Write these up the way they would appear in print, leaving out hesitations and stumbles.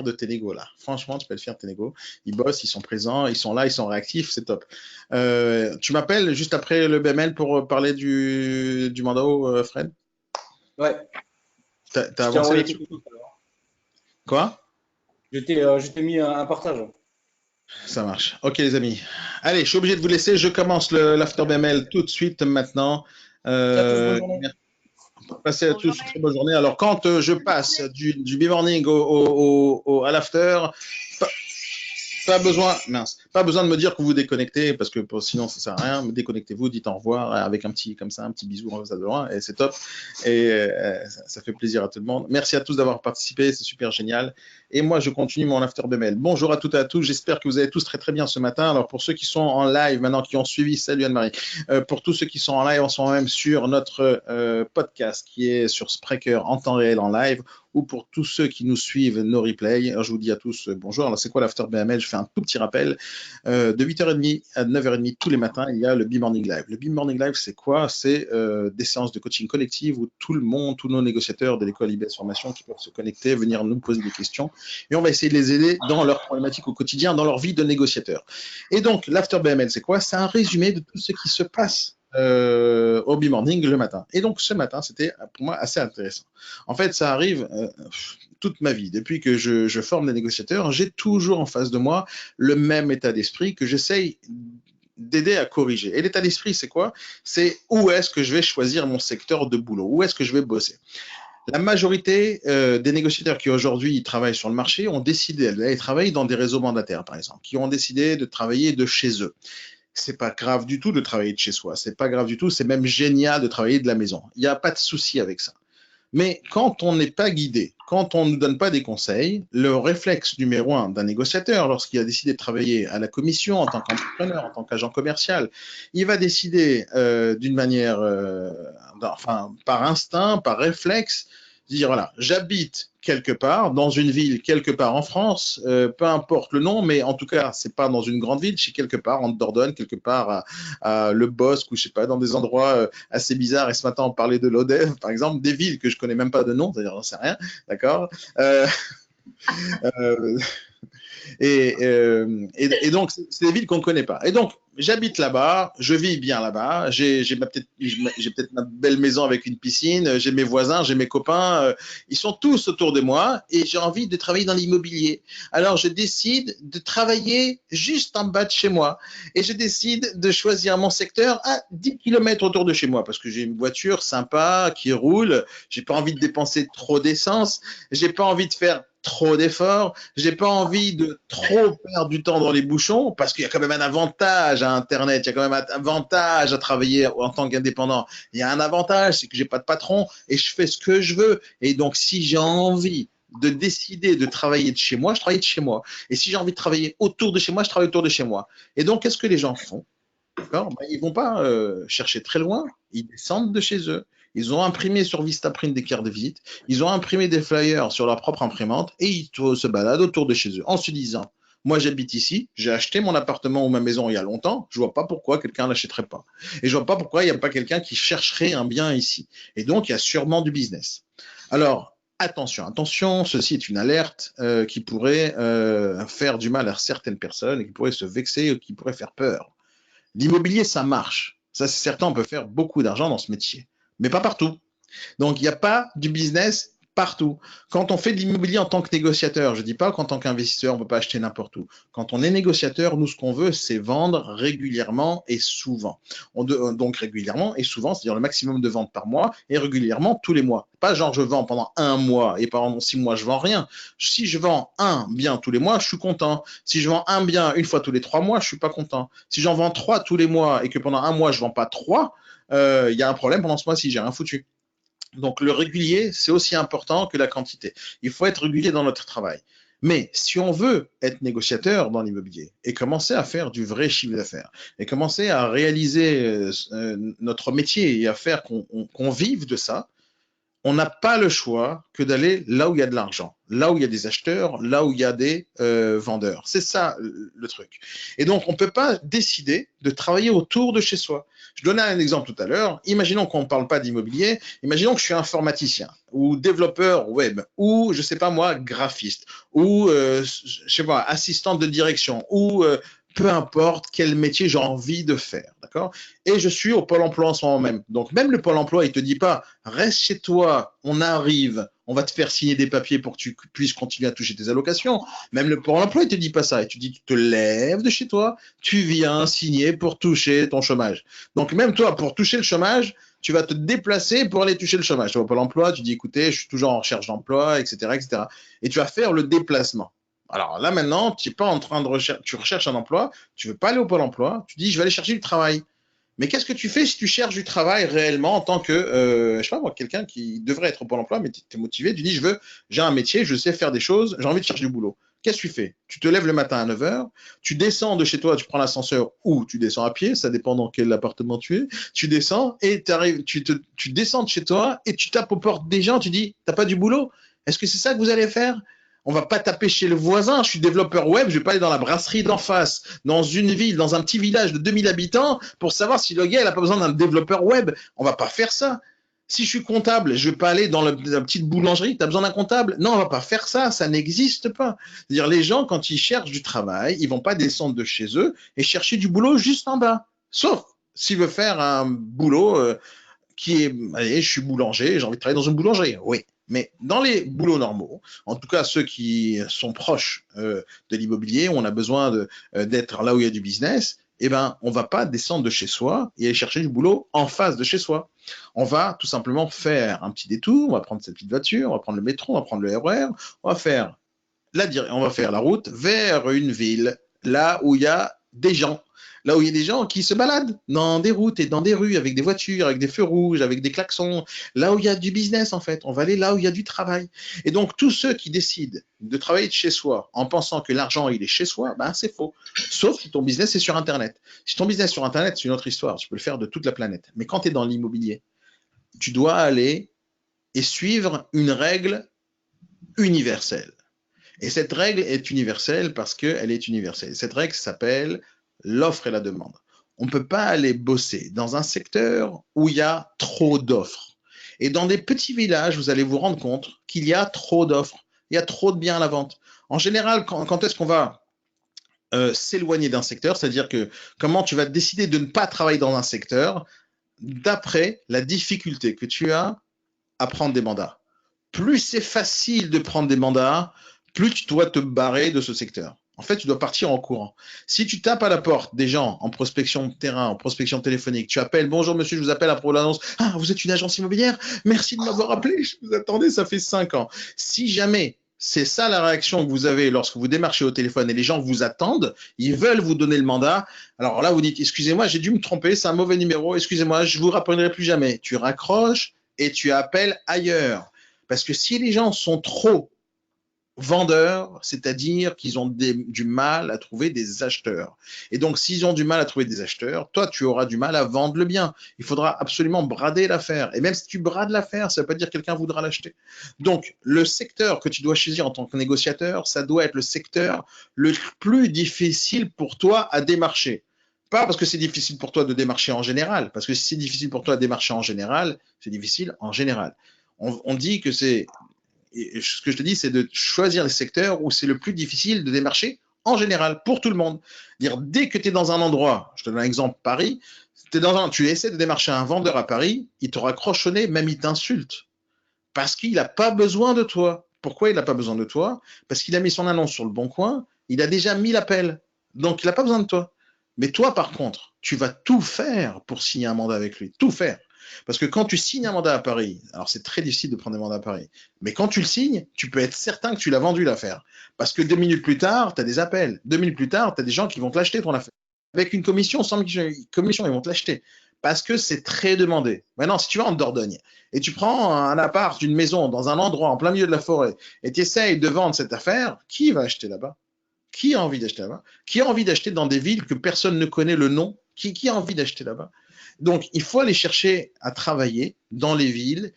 de tes négos là. Franchement, tu peux être fier de tes négos. Ils bossent, ils sont présents, ils sont là, ils sont réactifs, c'est top. Tu m'appelles juste après le BML pour parler du Mando, Fred? Ouais, T'as je t'ai avancé envoyé là-dessus? quelque chose alors. Quoi? Je t'ai mis un partage. Ça marche. Ok, les amis. Allez, je suis obligé de vous laisser. Je commence l'after BML tout de suite maintenant. Merci à tous, bonne journée. Merci. Passez à Bonne tous une très journée. bonne journée. Alors, quand je passe du B-Morning à l'after, pas besoin, mince, pas besoin de me dire que vous vous déconnectez parce que sinon ça sert à rien. Déconnectez-vous, dites au revoir avec un petit comme ça, un petit bisou en face de loin et c'est top. Et ça fait plaisir à tout le monde. Merci à tous d'avoir participé, c'est super génial. Et moi je continue mon after BML. Bonjour à toutes et à tous. J'espère que vous allez tous très très bien ce matin. Alors pour ceux qui sont en live maintenant, qui ont suivi, salut Anne-Marie. Pour tous ceux qui sont en live en ce moment même sur notre podcast qui est sur Spreaker en temps réel en live, ou pour tous ceux qui nous suivent nos replays. Alors, je vous dis à tous bonjour. Alors, c'est quoi l'After BML? Je fais un tout petit rappel. De 8h30 à 9h30 tous les matins, il y a le B-Morning Live. Le B-Morning Live, c'est quoi? C'est des séances de coaching collective où tout le monde, tous nos négociateurs de l'école IBS Formation qui peuvent se connecter, venir nous poser des questions. Et on va essayer de les aider dans leurs problématiques au quotidien, dans leur vie de négociateur. Et donc, l'After BML, c'est quoi? C'est un résumé de tout ce qui se passe au B-Morning le matin. Et donc, ce matin, c'était pour moi assez intéressant. En fait, ça arrive toute ma vie. Depuis que je forme des négociateurs, j'ai toujours en face de moi le même état d'esprit que j'essaye d'aider à corriger. Et l'état d'esprit, c'est quoi? C'est où est-ce que je vais choisir mon secteur de boulot? Où est-ce que je vais bosser? La majorité des négociateurs qui aujourd'hui travaillent sur le marché ont décidé d'aller travailler dans des réseaux mandataires, par exemple, qui ont décidé de travailler de chez eux. C'est pas grave du tout de travailler de chez soi. C'est pas grave du tout. C'est même génial de travailler de la maison. Il n'y a pas de souci avec ça. Mais quand on n'est pas guidé, quand on ne nous donne pas des conseils, le réflexe numéro un d'un négociateur, lorsqu'il a décidé de travailler à la commission en tant qu'entrepreneur, en tant qu'agent commercial, il va décider d'une manière, enfin, par instinct, par réflexe, dire voilà, j'habite quelque part, dans une ville, quelque part en France, peu importe le nom, mais en tout cas, c'est pas dans une grande ville, je suis quelque part en Dordogne, quelque part à Le Bosque, ou je sais pas, dans des endroits assez bizarres. Et ce matin, on parlait de l'Odève, par exemple, des villes que je connais même pas de nom, c'est-à-dire j'en sais rien, d'accord euh, et donc, c'est des villes qu'on ne connaît pas. Et donc, j'habite là-bas, je vis bien là-bas, j'ai peut-être ma belle maison avec une piscine, j'ai mes voisins, j'ai mes copains, ils sont tous autour de moi et j'ai envie de travailler dans l'immobilier. Alors, je décide de travailler juste en bas de chez moi et je décide de choisir mon secteur à 10 km autour de chez moi parce que j'ai une voiture sympa qui roule, j'ai pas envie de dépenser trop d'essence, j'ai pas envie de faire trop d'efforts, j'ai pas envie de trop perdre du temps dans les bouchons parce qu'il y a quand même un avantage à Internet, il y a quand même un avantage à travailler en tant qu'indépendant. Il y a un avantage, c'est que j'ai pas de patron et je fais ce que je veux. Et donc, si j'ai envie de décider de travailler de chez moi, je travaille de chez moi. Et si j'ai envie de travailler autour de chez moi, je travaille autour de chez moi. Et donc, qu'est-ce que les gens font? D'accord? Ben, ils vont pas chercher très loin, ils descendent de chez eux. Ils ont imprimé sur Vistaprint des cartes de visite, ils ont imprimé des flyers sur leur propre imprimante et ils se baladent autour de chez eux en se disant, moi j'habite ici, j'ai acheté mon appartement ou ma maison il y a longtemps, je vois pas pourquoi quelqu'un l'achèterait pas. Et je vois pas pourquoi il n'y a pas quelqu'un qui chercherait un bien ici. Et donc il y a sûrement du business. Alors, attention, attention, ceci est une alerte qui pourrait faire du mal à certaines personnes et qui pourrait se vexer ou qui pourrait faire peur. L'immobilier, ça marche. Ça, c'est certain, on peut faire beaucoup d'argent dans ce métier, mais pas partout. Donc, il n'y a pas du business partout. Quand on fait de l'immobilier en tant que négociateur, je ne dis pas qu'en tant qu'investisseur, on ne peut pas acheter n'importe où. Quand on est négociateur, nous, ce qu'on veut, c'est vendre régulièrement et souvent. Donc, régulièrement et souvent, c'est-à-dire le maximum de ventes par mois et régulièrement tous les mois. Pas genre, je vends pendant un mois et pendant 6 mois, je vends rien. Si je vends un bien tous les mois, je suis content. Si je vends un bien une fois tous les 3 mois, je ne suis pas content. Si j'en vends 3 tous les mois et que pendant un mois, je ne vends pas 3, il y a un problème pendant ce mois-ci, j'ai rien foutu. Donc le régulier, c'est aussi important que la quantité. Il faut être régulier dans notre travail. Mais si on veut être négociateur dans l'immobilier et commencer à faire du vrai chiffre d'affaires et commencer à réaliser notre métier et à faire qu'on vive de ça, on n'a pas le choix que d'aller là où il y a de l'argent, là où il y a des acheteurs, là où il y a des vendeurs. C'est ça le truc. Et donc, on ne peut pas décider de travailler autour de chez soi. Je donnais un exemple tout à l'heure. Imaginons qu'on ne parle pas d'immobilier. Imaginons que je suis informaticien ou développeur web ou, je ne sais pas moi, graphiste ou, je sais pas, assistante de direction ou peu importe quel métier j'ai envie de faire, d'accord? Et je suis au Pôle emploi en ce moment même. Donc, même le Pôle emploi, il ne te dit pas, reste chez toi, on arrive, on va te faire signer des papiers pour que tu puisses continuer à toucher tes allocations. Même le Pôle emploi, il ne te dit pas ça. Et tu dis, tu te lèves de chez toi, tu viens signer pour toucher ton chômage. Donc, même toi, pour toucher le chômage, tu vas te déplacer pour aller toucher le chômage. Tu vas au Pôle emploi, tu dis, écoutez, je suis toujours en recherche d'emploi, etc., etc. Et tu vas faire le déplacement. Alors là, maintenant, tu n'es pas en train de rechercher, tu recherches un emploi, tu ne veux pas aller au Pôle emploi, tu dis, je vais aller chercher du travail. Mais qu'est-ce que tu fais si tu cherches du travail réellement en tant que, je sais pas moi, quelqu'un qui devrait être au Pôle emploi, mais tu es motivé, tu dis, j'ai un métier, je sais faire des choses, j'ai envie de chercher du boulot. Qu'est-ce que tu fais? Tu te lèves le matin à 9 heures, tu descends de chez toi, tu prends l'ascenseur ou tu descends à pied, ça dépend dans quel appartement tu es, tu descends et tu descends de chez toi et tu tapes aux portes des gens, tu dis, t'as pas du boulot? Est-ce que c'est ça que vous allez faire? On va pas taper chez le voisin, je suis développeur web, je vais pas aller dans la brasserie d'en face, dans une ville, dans un petit village de 2000 habitants pour savoir si le gars il a pas besoin d'un développeur web. On va pas faire ça. Si je suis comptable, je vais pas aller dans la petite boulangerie, tu as besoin d'un comptable. Non, on va pas faire ça, ça n'existe pas. C'est-à-dire les gens quand ils cherchent du travail, ils vont pas descendre de chez eux et chercher du boulot juste en bas. Sauf s'il veut faire un boulot qui est, allez, je suis boulanger, j'ai envie de travailler dans une boulangerie. Oui. Mais dans les boulots normaux, en tout cas ceux qui sont proches de l'immobilier, où on a besoin d'être là où il y a du business, eh ben, on ne va pas descendre de chez soi et aller chercher du boulot en face de chez soi. On va tout simplement faire un petit détour, on va prendre cette petite voiture, on va prendre le métro, on va prendre le RER, on va faire la route vers une ville, là où il y a des gens. Là où il y a des gens qui se baladent dans des routes et dans des rues avec des voitures, avec des feux rouges, avec des klaxons. Là où il y a du business, en fait. On va aller là où il y a du travail. Et donc, tous ceux qui décident de travailler de chez soi en pensant que l'argent, il est chez soi, ben, c'est faux. Sauf si ton business est sur Internet. Si ton business est sur Internet, c'est une autre histoire. Tu peux le faire de toute la planète. Mais quand tu es dans l'immobilier, tu dois aller et suivre une règle universelle. Et cette règle est universelle parce qu'elle est universelle. Cette règle s'appelle l'offre et la demande. On ne peut pas aller bosser dans un secteur où il y a trop d'offres. Et dans des petits villages, vous allez vous rendre compte qu'il y a trop d'offres. Il y a trop de biens à la vente. En général, quand est-ce qu'on va s'éloigner d'un secteur, c'est-à-dire que comment tu vas décider de ne pas travailler dans un secteur d'après la difficulté que tu as à prendre des mandats. Plus c'est facile de prendre des mandats, plus tu dois te barrer de ce secteur. En fait, tu dois partir en courant. Si tu tapes à la porte des gens en prospection de terrain, en prospection téléphonique, tu appelles, bonjour monsieur, je vous appelle pour l'annonce. Ah, vous êtes une agence immobilière? Merci de m'avoir appelé, je vous attendais, ça fait 5 ans. Si jamais c'est ça la réaction que vous avez lorsque vous démarchez au téléphone et les gens vous attendent, ils veulent vous donner le mandat. Alors là, vous dites, excusez-moi, j'ai dû me tromper, c'est un mauvais numéro, excusez-moi, je vous rappellerai plus jamais. Tu raccroches et tu appelles ailleurs. Parce que si les gens sont trop vendeurs, c'est-à-dire qu'ils ont du mal à trouver des acheteurs. Et donc, s'ils ont du mal à trouver des acheteurs, toi, tu auras du mal à vendre le bien. Il faudra absolument brader l'affaire. Et même si tu brades l'affaire, ça ne veut pas dire que quelqu'un voudra l'acheter. Donc, le secteur que tu dois choisir en tant que négociateur, ça doit être le secteur le plus difficile pour toi à démarcher. Pas parce que c'est difficile pour toi de démarcher en général, parce que si c'est difficile pour toi de démarcher en général, c'est difficile en général. On dit que c'est et ce que je te dis, c'est de choisir les secteurs où c'est le plus difficile de démarcher en général, pour tout le monde. Dire, dès que tu es dans un endroit, je te donne un exemple, Paris, tu essaies de démarcher un vendeur à Paris, il te raccroche au nez, même il t'insulte. Parce qu'il n'a pas besoin de toi. Pourquoi il n'a pas besoin de toi? Parce qu'il a mis son annonce sur le bon coin, il a déjà mis l'appel. Donc il n'a pas besoin de toi. Mais toi, par contre, tu vas tout faire pour signer un mandat avec lui. Tout faire. Parce que quand tu signes un mandat à Paris, alors c'est très difficile de prendre des mandats à Paris, mais quand tu le signes, tu peux être certain que tu l'as vendu l'affaire. Parce que 2 minutes plus tard, tu as des appels. 2 minutes plus tard, tu as des gens qui vont te l'acheter ton affaire. Avec une commission, sans commission, ils vont te l'acheter. Parce que c'est très demandé. Maintenant, si tu vas en Dordogne et tu prends un appart, une maison dans un endroit en plein milieu de la forêt et tu essayes de vendre cette affaire, qui va acheter là-bas? Qui a envie d'acheter là-bas? Qui a envie d'acheter dans des villes que personne ne connaît le nom? Qui a envie d'acheter là-bas? Donc, il faut aller chercher à travailler dans les villes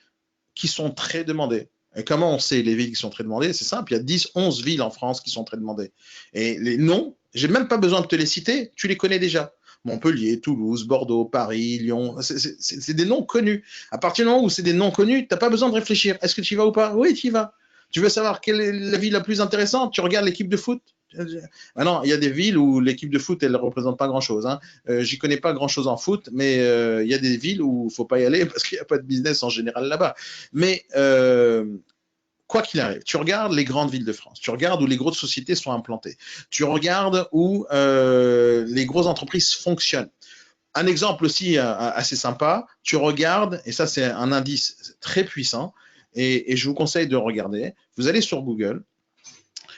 qui sont très demandées. Et comment on sait les villes qui sont très demandées? C'est simple, il y a 10, 11 villes en France qui sont très demandées. Et les noms, j'ai même pas besoin de te les citer, tu les connais déjà. Montpellier, Toulouse, Bordeaux, Paris, Lyon, c'est des noms connus. À partir du moment où c'est des noms connus, t'as pas besoin de réfléchir. Est-ce que tu y vas ou pas? Oui, tu y vas. Tu veux savoir quelle est la ville la plus intéressante? Tu regardes l'équipe de foot. Ah non, il y a des villes où l'équipe de foot, elle ne représente pas grand-chose. Hein. J'y connais pas grand-chose en foot, mais il y a des villes où il faut pas y aller parce qu'il n'y a pas de business en général là-bas. Mais quoi qu'il arrive, tu regardes les grandes villes de France, tu regardes où les grosses sociétés sont implantées, tu regardes où les grosses entreprises fonctionnent. Un exemple aussi assez sympa, tu regardes, et ça c'est un indice très puissant, et je vous conseille de regarder, vous allez sur Google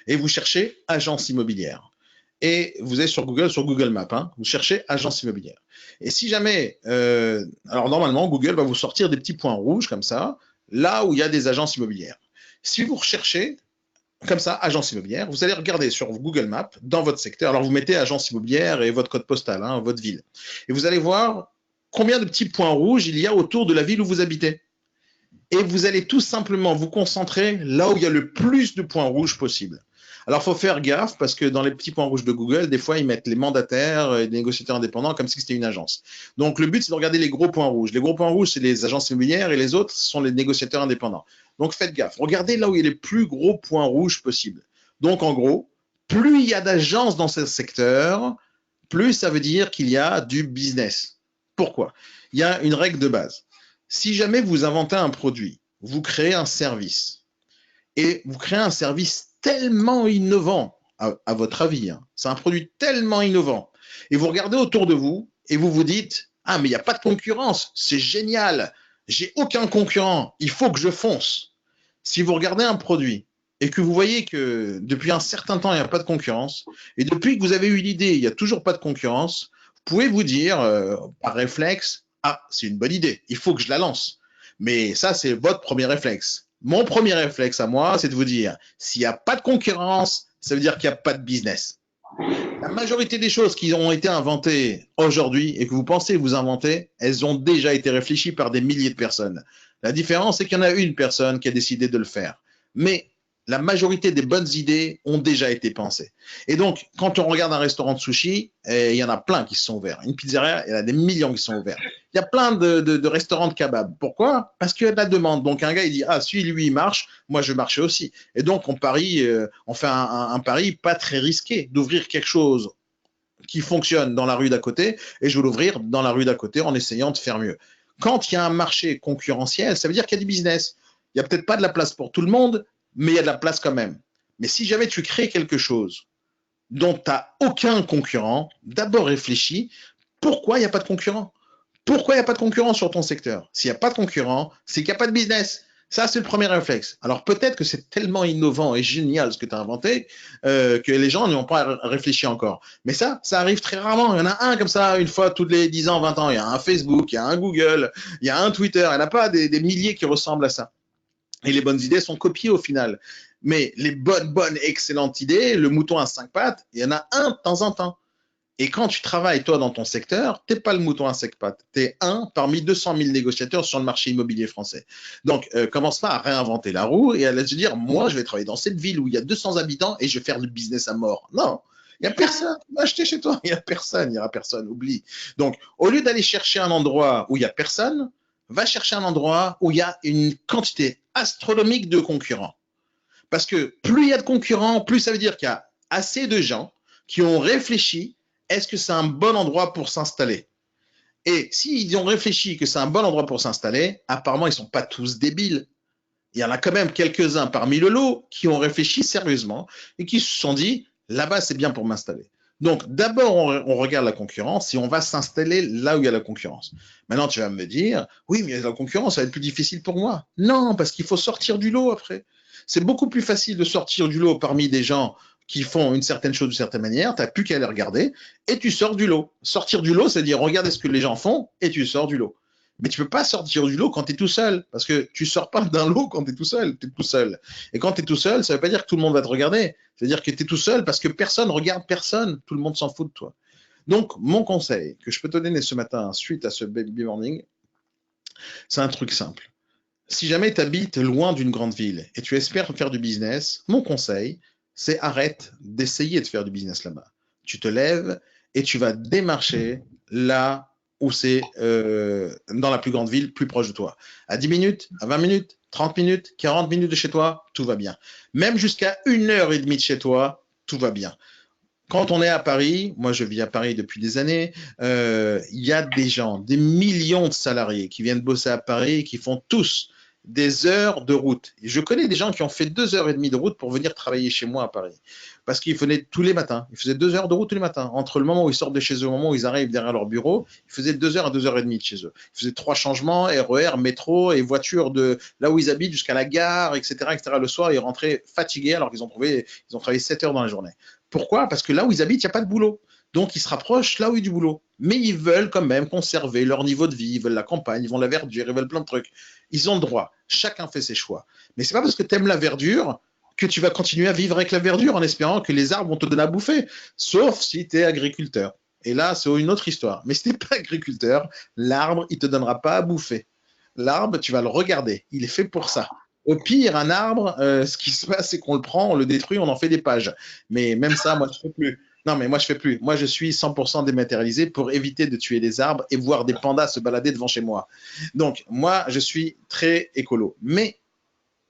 et vous cherchez agence immobilière. Et vous êtes sur Google Maps, hein, vous cherchez agence immobilière. Et si jamais, alors normalement, Google va vous sortir des petits points rouges comme ça, là où il y a des agences immobilières. Si vous recherchez comme ça, agence immobilière, vous allez regarder sur Google Maps dans votre secteur. Alors vous mettez agence immobilière et votre code postal, hein, votre ville. Et vous allez voir combien de petits points rouges il y a autour de la ville où vous habitez. Et vous allez tout simplement vous concentrer là où il y a le plus de points rouges possible. Alors, il faut faire gaffe parce que dans les petits points rouges de Google, des fois, ils mettent les mandataires et les négociateurs indépendants comme si c'était une agence. Donc, le but, c'est de regarder les gros points rouges. Les gros points rouges, c'est les agences immobilières et les autres sont les négociateurs indépendants. Donc, faites gaffe. Regardez là où il y a les plus gros points rouges possibles. Donc, en gros, plus il y a d'agences dans ce secteur, plus ça veut dire qu'il y a du business. Pourquoi? Il y a une règle de base. Si jamais vous inventez un produit, vous créez un service, et vous créez un service tellement innovant, à votre avis, hein, c'est un produit tellement innovant, et vous regardez autour de vous, et vous vous dites, ah mais il n'y a pas de concurrence, c'est génial, j'ai aucun concurrent, il faut que je fonce. Si vous regardez un produit, et que vous voyez que depuis un certain temps, il n'y a pas de concurrence, et depuis que vous avez eu l'idée, il n'y a toujours pas de concurrence, vous pouvez vous dire, par réflexe, ah, c'est une bonne idée, il faut que je la lance. Mais ça, c'est votre premier réflexe. Mon premier réflexe à moi, c'est de vous dire, s'il n'y a pas de concurrence, ça veut dire qu'il n'y a pas de business. La majorité des choses qui ont été inventées aujourd'hui et que vous pensez vous inventer, elles ont déjà été réfléchies par des milliers de personnes. La différence, c'est qu'il y en a une personne qui a décidé de le faire. Mais la majorité des bonnes idées ont déjà été pensées. Et donc, quand on regarde un restaurant de sushi, il y en a plein qui se sont ouverts. Une pizzeria, il y en a des millions qui sont ouverts. Il y a plein de restaurants de kebab. Pourquoi? Parce qu'il y a de la demande. Donc, un gars, il dit, ah, si lui, il marche, moi, je marchais aussi. Et donc, on parie, on fait un pari pas très risqué d'ouvrir quelque chose qui fonctionne dans la rue d'à côté et je vais l'ouvrir dans la rue d'à côté en essayant de faire mieux. Quand il y a un marché concurrentiel, ça veut dire qu'il y a du business. Il n'y a peut-être pas de la place pour tout le monde, mais il y a de la place quand même. Mais si jamais tu crées quelque chose dont tu n'as aucun concurrent, d'abord réfléchis, pourquoi il n'y a pas de concurrent? Pourquoi il n'y a pas de concurrent sur ton secteur? S'il n'y a pas de concurrent, c'est qu'il n'y a pas de business. Ça, c'est le premier réflexe. Alors peut-être que c'est tellement innovant et génial ce que tu as inventé que les gens n'y ont pas réfléchi encore. Mais ça arrive très rarement. Il y en a un comme ça, une fois tous les 10 ans, 20 ans. Il y a un Facebook, il y a un Google, il y a un Twitter. Il n'y en a pas des milliers qui ressemblent à ça. Et les bonnes idées sont copiées au final. Mais les bonnes, excellentes idées, le mouton à 5 pattes, il y en a un de temps en temps. Et quand tu travailles, toi, dans ton secteur, tu n'es pas le mouton à 5 pattes. Tu es un parmi 200 000 négociateurs sur le marché immobilier français. Donc, commence pas à réinventer la roue et à se dire, moi, je vais travailler dans cette ville où il y a 200 habitants et je vais faire du business à mort. Non, il n'y a personne qui va acheter chez toi. Il n'y aura personne, oublie. Donc, au lieu d'aller chercher un endroit où il n'y a personne, va chercher un endroit où il y a une quantité astronomique de concurrents. Parce que plus il y a de concurrents, plus ça veut dire qu'il y a assez de gens qui ont réfléchi, est-ce que c'est un bon endroit pour s'installer? Et s'ils ont réfléchi que c'est un bon endroit pour s'installer, apparemment, ils ne sont pas tous débiles. Il y en a quand même quelques-uns parmi le lot qui ont réfléchi sérieusement et qui se sont dit, là-bas, c'est bien pour m'installer. Donc, d'abord, on regarde la concurrence et on va s'installer là où il y a la concurrence. Maintenant, tu vas me dire, oui, mais la concurrence, ça va être plus difficile pour moi. Non, parce qu'il faut sortir du lot après. C'est beaucoup plus facile de sortir du lot parmi des gens qui font une certaine chose d'une certaine manière, tu n'as plus qu'à les regarder et tu sors du lot. Sortir du lot, c'est dire regarder ce que les gens font et tu sors du lot. Mais tu peux pas sortir du lot quand tu es tout seul, parce que tu sors pas d'un lot quand tu es tout seul, tu es tout seul. Et quand tu es tout seul, ça veut pas dire que tout le monde va te regarder, c'est-à-dire que tu es tout seul parce que personne regarde personne, tout le monde s'en fout de toi. Donc, mon conseil que je peux te donner ce matin suite à ce baby morning, c'est un truc simple. si jamais tu habites loin d'une grande ville et tu espères faire du business, mon conseil, c'est arrête d'essayer de faire du business là-bas. Tu te lèves et tu vas démarcher là où c'est dans la plus grande ville, plus proche de toi. À 10 minutes, à 20 minutes, 30 minutes, 40 minutes de chez toi, tout va bien. Même jusqu'à 1 heure et demie de chez toi, tout va bien. Quand on est à Paris, moi je vis à Paris depuis des années, il y a des gens, des millions de salariés qui viennent bosser à Paris et qui font tous des heures de route. Et je connais des gens qui ont fait 2 heures et demie de route pour venir travailler chez moi à Paris. Parce qu'ils venaient tous les matins. Ils faisaient 2 heures de route tous les matins. Entre le moment où ils sortent de chez eux et le moment où ils arrivent derrière leur bureau, ils faisaient 2 heures à 2 heures et demie de chez eux. Ils faisaient 3 changements, RER, métro et voiture de là où ils habitent jusqu'à la gare, etc., etc. Le soir, ils rentraient fatigués alors qu'ils ont travaillé 7 heures dans la journée. Pourquoi? Parce que là où ils habitent, il n'y a pas de boulot. Donc, ils se rapprochent là où il y a du boulot. Mais ils veulent quand même conserver leur niveau de vie. Ils veulent la campagne, ils veulent la verdure, ils veulent plein de trucs. Ils ont le droit. Chacun fait ses choix. Mais c'est pas parce que tu aimes la verdure que tu vas continuer à vivre avec la verdure en espérant que les arbres vont te donner à bouffer. Sauf si tu es agriculteur. Et là, c'est une autre histoire. Mais si tu n'es pas agriculteur, l'arbre, il ne te donnera pas à bouffer. L'arbre, tu vas le regarder. Il est fait pour ça. Au pire, un arbre, ce qui se passe, c'est qu'on le prend, on le détruit, on en fait des pages. Mais même ça, moi, je ne fais plus. Non, mais moi, je fais plus. Moi, je suis 100% dématérialisé pour éviter de tuer des arbres et voir des pandas se balader devant chez moi. Donc, moi, je suis très écolo. Mais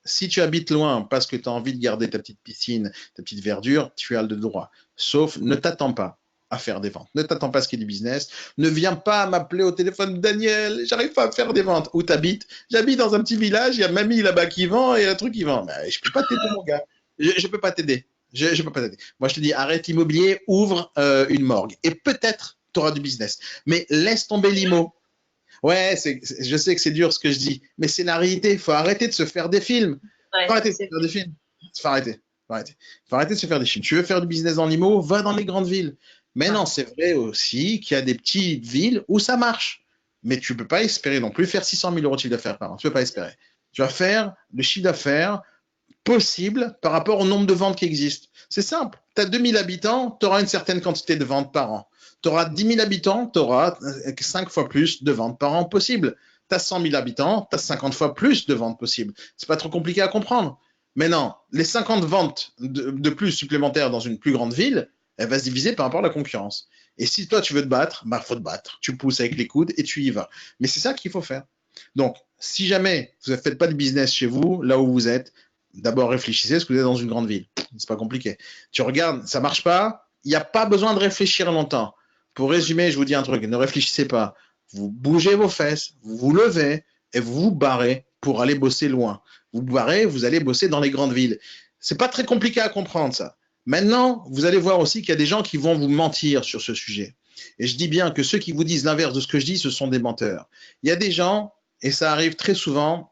si tu habites loin parce que tu as envie de garder ta petite piscine, ta petite verdure, tu as le droit. Sauf, ne t'attends pas à faire des ventes. Ne t'attends pas à ce qu'il y ait du business. Ne viens pas m'appeler au téléphone, Daniel, j'arrive pas à faire des ventes. Où t'habites? J'habite dans un petit village, il y a mamie là-bas qui vend et un truc qui vend. Ben, je peux pas t'aider, mon gars. Je peux pas t'aider. Je peux pas t'aider. Moi, je te dis, arrête l'immobilier, ouvre une morgue. Et peut-être tu auras du business. Mais laisse tomber l'IMO. Ouais, je sais que c'est dur ce que je dis, mais c'est la réalité. Il faut arrêter de se faire des films. Il faut Ouais, arrêter de se faire des films. Il faut arrêter. Faut arrêter. Faut arrêter de se faire des films. Tu veux faire du business dans l'IMO, va dans les grandes villes. Mais non, c'est vrai aussi qu'il y a des petites villes où ça marche. Mais tu ne peux pas espérer non plus faire 600 000 euros de chiffre d'affaires par an. Tu ne peux pas espérer. Tu vas faire le chiffre d'affaires possible par rapport au nombre de ventes qui existent. C'est simple. Tu as 2000 habitants, tu auras une certaine quantité de ventes par an. Tu auras 10 000 habitants, tu auras 5 fois plus de ventes par an possible. Tu as 100 000 habitants, tu as 50 fois plus de ventes possibles. C'est pas trop compliqué à comprendre. Mais non, les 50 ventes de plus supplémentaires dans une plus grande ville, elle va se diviser par rapport à la concurrence. Et si toi tu veux te battre, bah faut te battre. Tu pousses avec les coudes et tu y vas. Mais c'est ça qu'il faut faire. Donc, si jamais vous ne faites pas de business chez vous, là où vous êtes, d'abord réfléchissez, est-ce que vous êtes dans une grande ville? C'est pas compliqué. Tu regardes, ça marche pas, il n'y a pas besoin de réfléchir longtemps. Pour résumer, je vous dis un truc, ne réfléchissez pas. Vous bougez vos fesses, vous vous levez et vous vous barrez pour aller bosser loin. Vous barrez, vous allez bosser dans les grandes villes. C'est pas très compliqué à comprendre ça. Maintenant, vous allez voir aussi qu'il y a des gens qui vont vous mentir sur ce sujet. Et je dis bien que ceux qui vous disent l'inverse de ce que je dis, ce sont des menteurs. Il y a des gens, et ça arrive très souvent,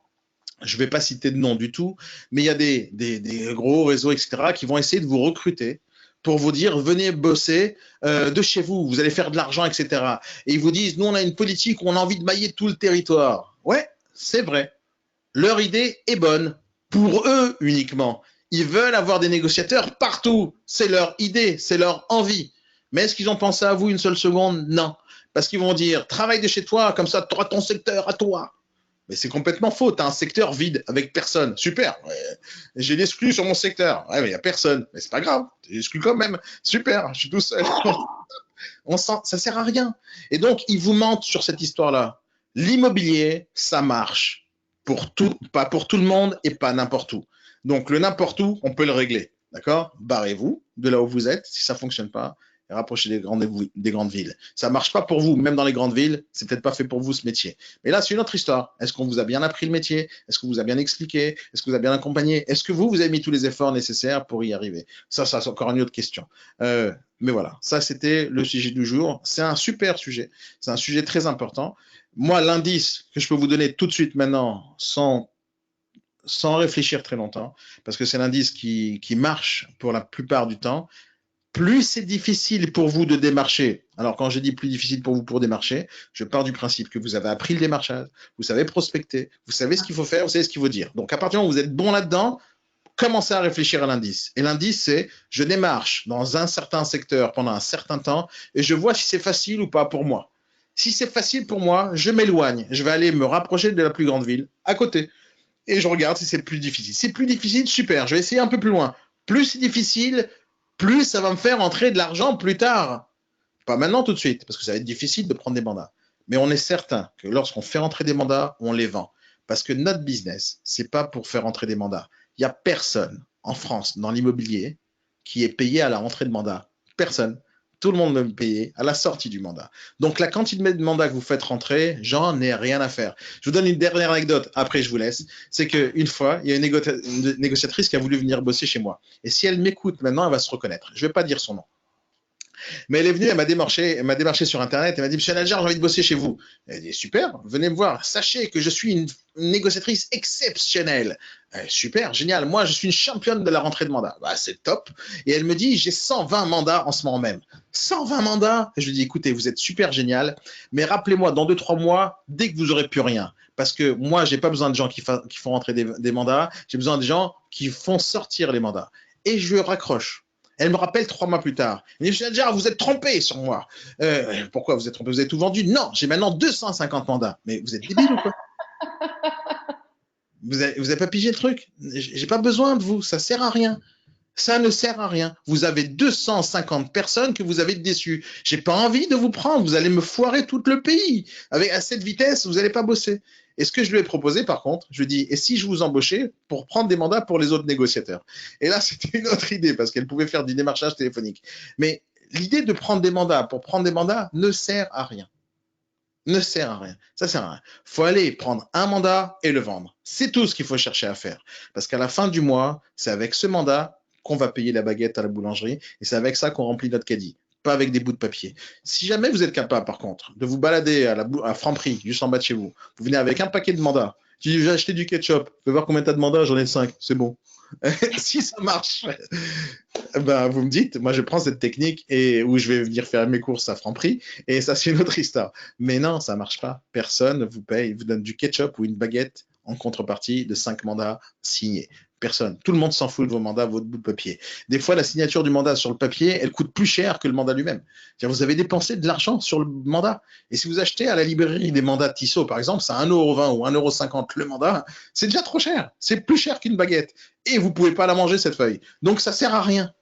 je ne vais pas citer de nom du tout, mais il y a des gros réseaux, etc., qui vont essayer de vous recruter pour vous dire venez bosser de chez vous, vous allez faire de l'argent, etc. Et ils vous disent nous on a une politique où on a envie de mailler tout le territoire. Ouais, c'est vrai. Leur idée est bonne pour eux uniquement. Ils veulent avoir des négociateurs partout. C'est leur idée, c'est leur envie. Mais est-ce qu'ils ont pensé à vous une seule seconde? Non. Parce qu'ils vont dire travaille de chez toi, comme ça tu auras ton secteur à toi. Mais c'est complètement faux. Tu as un secteur vide avec personne. Super. Ouais. J'ai l'exclu sur mon secteur. Ouais, mais il n'y a personne. Mais c'est pas grave. J'ai l'exclu quand même. Super. Je suis tout seul. On sent, ça sert à rien. Et donc, ils vous mentent sur cette histoire-là. L'immobilier, ça marche. Pour tout, pas pour tout le monde et pas n'importe où. Donc, le n'importe où, on peut le régler. D'accord? Barrez-vous de là où vous êtes si ça ne fonctionne pas et rapprochez des grandes villes. Ça ne marche pas pour vous, même dans les grandes villes, c'est peut-être pas fait pour vous ce métier. Mais là, c'est une autre histoire. Est-ce qu'on vous a bien appris le métier? Est-ce qu'on vous a bien expliqué? Est-ce que vous avez bien accompagné? Est-ce que vous avez mis tous les efforts nécessaires pour y arriver? Ça, c'est encore une autre question. Mais voilà, ça, c'était le sujet du jour. C'est un super sujet. C'est un sujet très important. Moi, l'indice que je peux vous donner tout de suite maintenant, sans réfléchir très longtemps, parce que c'est l'indice qui marche pour la plupart du temps, plus c'est difficile pour vous de démarcher. Alors, quand je dis plus difficile pour vous pour démarcher, je pars du principe que vous avez appris le démarchage, vous savez prospecter, vous savez ce qu'il faut faire, vous savez ce qu'il faut dire. Donc, à partir du moment où vous êtes bon là-dedans, commencez à réfléchir à l'indice. Et l'indice, c'est je démarche dans un certain secteur pendant un certain temps et je vois si c'est facile ou pas pour moi. Si c'est facile pour moi, je m'éloigne. Je vais aller me rapprocher de la plus grande ville à côté. et je regarde si c'est plus difficile. Si c'est plus difficile, super, je vais essayer un peu plus loin. Plus c'est difficile, plus ça va me faire entrer de l'argent plus tard. Pas maintenant tout de suite, parce que ça va être difficile de prendre des mandats. Mais on est certain que lorsqu'on fait entrer des mandats, on les vend. Parce que notre business, c'est pas pour faire entrer des mandats. Il n'y a personne en France, dans l'immobilier, qui est payé à la rentrée de mandat. Personne. Tout le monde est payé à la sortie du mandat. Donc la quantité de mandats que vous faites rentrer, j'en ai rien à faire. Je vous donne une dernière anecdote, après je vous laisse. C'est qu'une fois, il y a une négociatrice qui a voulu venir bosser chez moi. Et si elle m'écoute maintenant, elle va se reconnaître. Je ne vais pas dire son nom. Mais elle est venue, elle m'a démarché sur Internet, elle m'a dit, Monsieur Nadjar, j'ai envie de bosser chez vous. Elle a dit, super, venez me voir. Sachez que je suis une négociatrice exceptionnelle. Super, génial. Moi, je suis une championne de la rentrée de mandat. Bah, c'est top. Et elle me dit, j'ai 120 mandats en ce moment même. 120 mandats. Et je lui dis, écoutez, vous êtes super génial, mais rappelez-moi dans 2-3 mois, dès que vous aurez plus rien. Parce que moi, j'ai pas besoin de gens qui font rentrer des mandats. J'ai besoin de gens qui font sortir les mandats. Et je raccroche. Elle me rappelle 3 mois plus tard. Elle dit, Monsieur Nadjar, vous êtes trompé sur moi. Pourquoi vous êtes trompé? Vous avez tout vendu? Non, j'ai maintenant 250 mandats. Mais vous êtes débile ou quoi? Vous avez pas pigé le truc? J'ai pas besoin de vous, ça sert à rien. Ça ne sert à rien. Vous avez 250 personnes que vous avez déçues. J'ai pas envie de vous prendre. Vous allez me foirer tout le pays. À cette vitesse, vous n'allez pas bosser. Et ce que je lui ai proposé, par contre, je lui ai dit, et si je vous embauchais pour prendre des mandats pour les autres négociateurs? Et là, c'était une autre idée parce qu'elle pouvait faire du démarchage téléphonique. Mais l'idée de prendre des mandats pour prendre des mandats ne sert à rien. Ne sert à rien. Ça sert à rien. Il faut aller prendre un mandat et le vendre. C'est tout ce qu'il faut chercher à faire. Parce qu'à la fin du mois, c'est avec ce mandat qu'on va payer la baguette à la boulangerie et c'est avec ça qu'on remplit notre caddie, pas avec des bouts de papier. Si jamais vous êtes capable, par contre, de vous balader à Franprix, juste en bas de chez vous, vous venez avec un paquet de mandats, tu dis, j'ai acheté du ketchup, je vais voir combien tu as de mandats, j'en ai 5, c'est bon. Si ça marche, ben, vous me dites, moi je prends cette technique et où je vais venir faire mes courses à Franprix et ça c'est une autre histoire. Mais non, ça marche pas. Personne vous paye, vous donne du ketchup ou une baguette en contrepartie de 5 mandats signés. Personne. Tout le monde s'en fout de vos mandats, votre bout de papier. Des fois, la signature du mandat sur le papier, elle coûte plus cher que le mandat lui-même. Vous avez dépensé de l'argent sur le mandat. Et si vous achetez à la librairie des mandats Tissot, par exemple, c'est 1,20 € ou 1,50 € le mandat, c'est déjà trop cher. C'est plus cher qu'une baguette. Et vous pouvez pas la manger, cette feuille. Donc, ça sert à rien.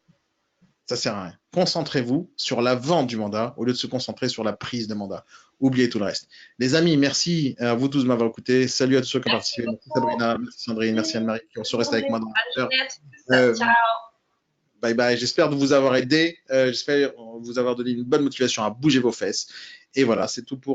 Ça sert à rien. Concentrez-vous sur la vente du mandat au lieu de se concentrer sur la prise de mandat. Oubliez tout le reste. Les amis, merci à vous tous de m'avoir écouté. Salut à tous ceux qui ont participé. Merci Sabrina, merci Sandrine, merci Anne-Marie qui ont su rester avec moi dans l'heure. Ciao. Bye bye. J'espère de vous avoir aidé. J'espère vous avoir donné une bonne motivation à bouger vos fesses. Et voilà, c'est tout pour